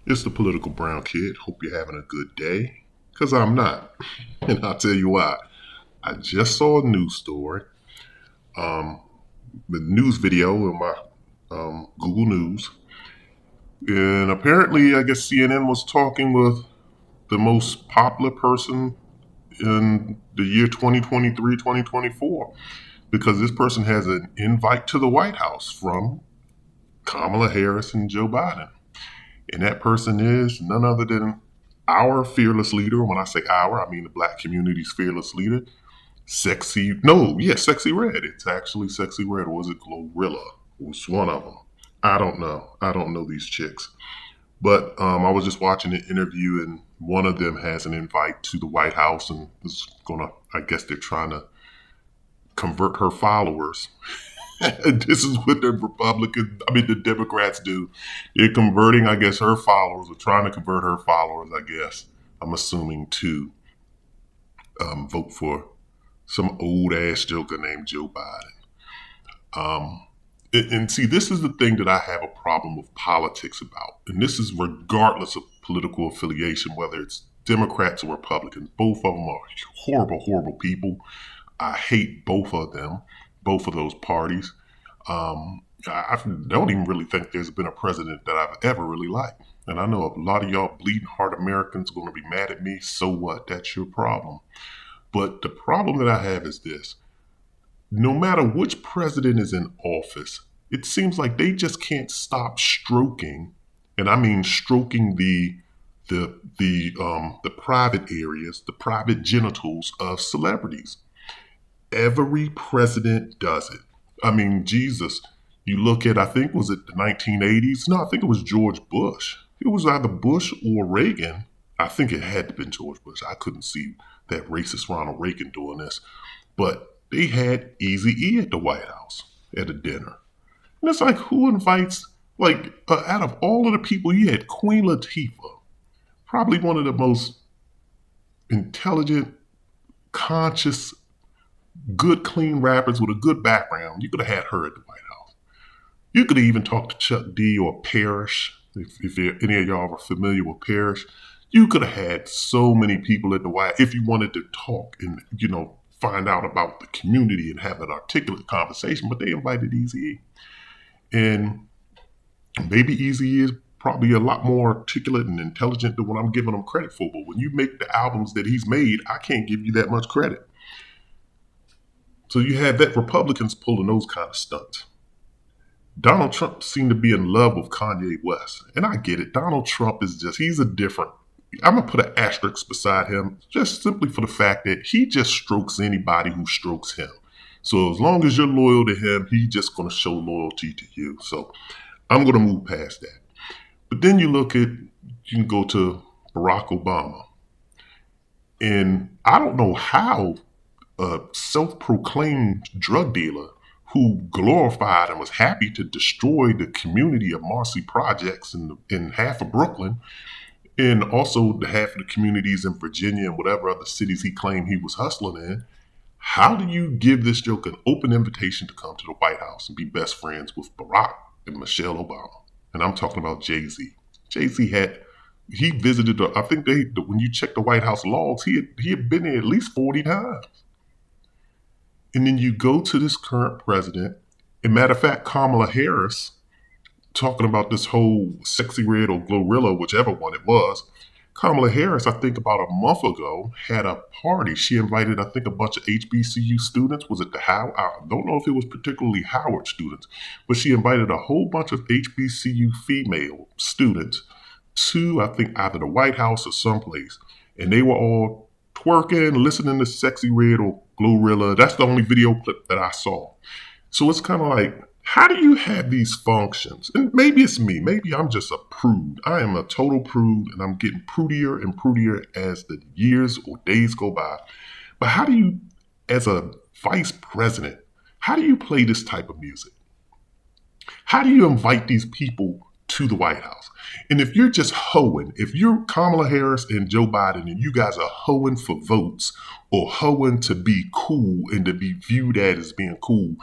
It's the political brown kid. Hope you're having a good day. Because I'm not. And I'll tell you why. I just saw a news story, the news video in my Google News. And apparently, I guess CNN was talking with the most popular person in the year 2023, 2024, because this person has an invite to the White House from Kamala Harris and Joe Biden. And that person is none other than our fearless leader. When I say our, I mean the black community's fearless leader, Sexy Red. It's actually Sexy Red, or was it Glorilla? Which one of them? I don't know. I don't know these chicks. But I was just watching an interview, and one of them has an invite to the White House, and is gonna. I guess they're trying to convert her followers. This is what the Democrats do. They're converting, I guess, her followers, or trying to convert her followers, I guess. I'm assuming to vote for some old ass joker named Joe Biden. And see, this is the thing that I have a problem with politics about. And this is regardless of political affiliation, whether it's Democrats or Republicans. Both of them are horrible, horrible people. I hate both of them, both of those parties. I don't even really think there's been a president that I've ever really liked. And I know a lot of y'all bleeding heart Americans are going to be mad at me. So what? That's your problem. But the problem that I have is this: no matter which president is in office, it seems like they just can't stop stroking, and I mean stroking the private areas, the private genitals of celebrities. Every president does it. I mean, Jesus, you look at, I think, was it the 1980s? No, I think it was George Bush. It was either Bush or Reagan. I think it had to been George Bush. I couldn't see that racist Ronald Reagan doing this. But they had Easy E at the White House at a dinner. And it's like, who invites, out of all of the people, you had Queen Latifah, probably one of the most intelligent, conscious, good, clean rappers with a good background. You could have had her at the White House. You could have even talked to Chuck D or Parrish, if any of y'all are familiar with Parrish. You could have had so many people at the White House if you wanted to talk and, find out about the community and have an articulate conversation, but they invited Eazy-E. And maybe Eazy-E is probably a lot more articulate and intelligent than what I'm giving him credit for, but when you make the albums that he's made, I can't give you that much credit. So you have that Republicans pulling those kind of stunts. Donald Trump seemed to be in love with Kanye West. And I get it. Donald Trump he's a different. I'm going to put an asterisk beside him just simply for the fact that he just strokes anybody who strokes him. So as long as you're loyal to him, he's just going to show loyalty to you. So I'm going to move past that. But then you can go to Barack Obama. And I don't know how a self-proclaimed drug dealer who glorified and was happy to destroy the community of Marcy Projects in half of Brooklyn, and also the half of the communities in Virginia and whatever other cities he claimed he was hustling in. How do you give this joke an open invitation to come to the White House and be best friends with Barack and Michelle Obama? And I'm talking about Jay-Z. He visited, I think when you check the White House logs, he had been there at least 40 times. And then you go to this current president, and matter of fact, Kamala Harris, talking about this whole Sexy Red or Glorilla, whichever one it was. Kamala Harris, I think about a month ago, had a party. She invited, I think, a bunch of HBCU students. Was it the Howard? I don't know if it was particularly Howard students, but she invited a whole bunch of HBCU female students to, I think, either the White House or someplace. And they were all twerking, listening to Sexy Red or Glorilla. That's the only video clip that I saw. So it's kind of like, how do you have these functions? And maybe it's me. Maybe I'm just a prude. I am a total prude, and I'm getting prudier and prudier as the years or days go by. But how do you, as a vice president, how do you play this type of music? How do you invite these people to the White House? And if you're just hoeing, if you're Kamala Harris and Joe Biden and you guys are hoeing for votes or hoeing to be cool and to be viewed as being cool,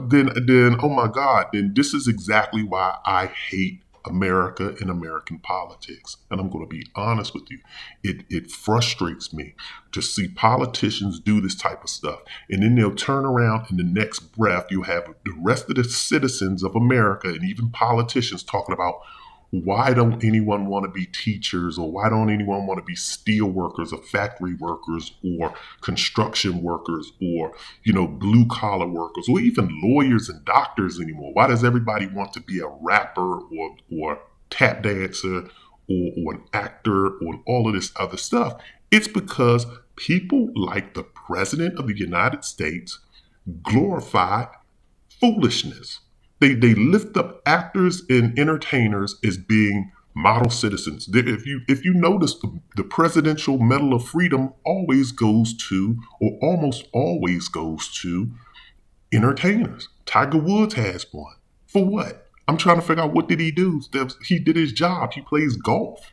then oh my God, then this is exactly why I hate America and American politics. And I'm going to be honest with you. It frustrates me to see politicians do this type of stuff. And then they'll turn around in the next breath, you have the rest of the citizens of America and even politicians talking about why don't anyone want to be teachers, or why don't anyone want to be steel workers or factory workers or construction workers or, blue collar workers or even lawyers and doctors anymore? Why does everybody want to be a rapper or tap dancer or an actor or all of this other stuff? It's because people like the President of the United States glorify foolishness. They lift up actors and entertainers as being model citizens. If you notice, the Presidential Medal of Freedom always goes to, or almost always goes to, entertainers. Tiger Woods has one. For what? I'm trying to figure out, what did he do? He did his job. He plays golf.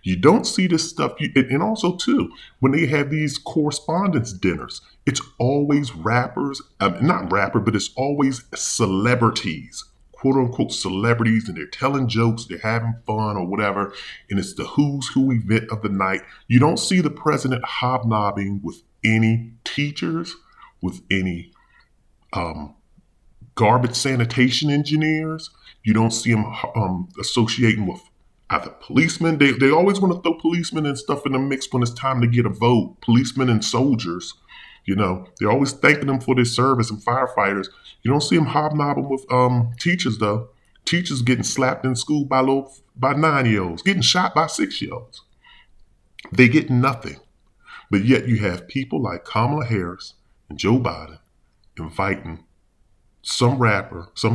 You don't see this stuff. And also, too, when they have these correspondence dinners, it's always rappers, not rapper, but it's always celebrities, quote unquote celebrities, and they're telling jokes, they're having fun or whatever. And it's the who's who event of the night. You don't see the president hobnobbing with any teachers, with any garbage sanitation engineers. You don't see him associating with either policemen. They always want to throw policemen and stuff in the mix when it's time to get a vote. Policemen and soldiers, they're always thanking them for their service, and firefighters. You don't see them hobnobbing with teachers, though. Teachers getting slapped in school by 9-year-olds, getting shot by 6-year-olds. They get nothing. But yet you have people like Kamala Harris and Joe Biden inviting some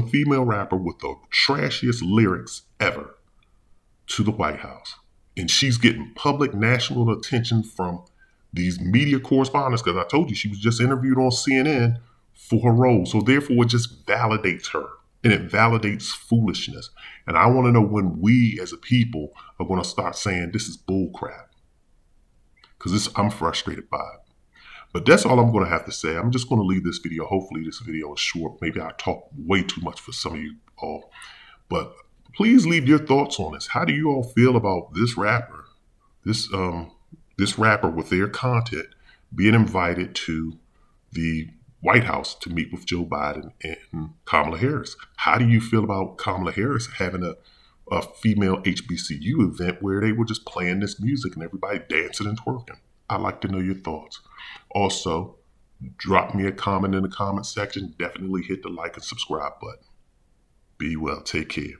female rapper with the trashiest lyrics ever to the White House. And she's getting public national attention from these media correspondents, because I told you she was just interviewed on CNN for her role. So therefore, it just validates her, and it validates foolishness. And I want to know when we as a people are going to start saying this is bull crap, because I'm frustrated by it. But that's all I'm going to have to say. I'm just going to leave this video. Hopefully this video is short. Maybe I talk way too much for some of you all. But please leave your thoughts on this. How do you all feel about this rapper? This rapper with their content being invited to the White House to meet with Joe Biden and Kamala Harris. How do you feel about Kamala Harris having a female HBCU event where they were just playing this music and everybody dancing and twerking? I'd like to know your thoughts. Also, drop me a comment in the comment section. Definitely hit the like and subscribe button. Be well. Take care.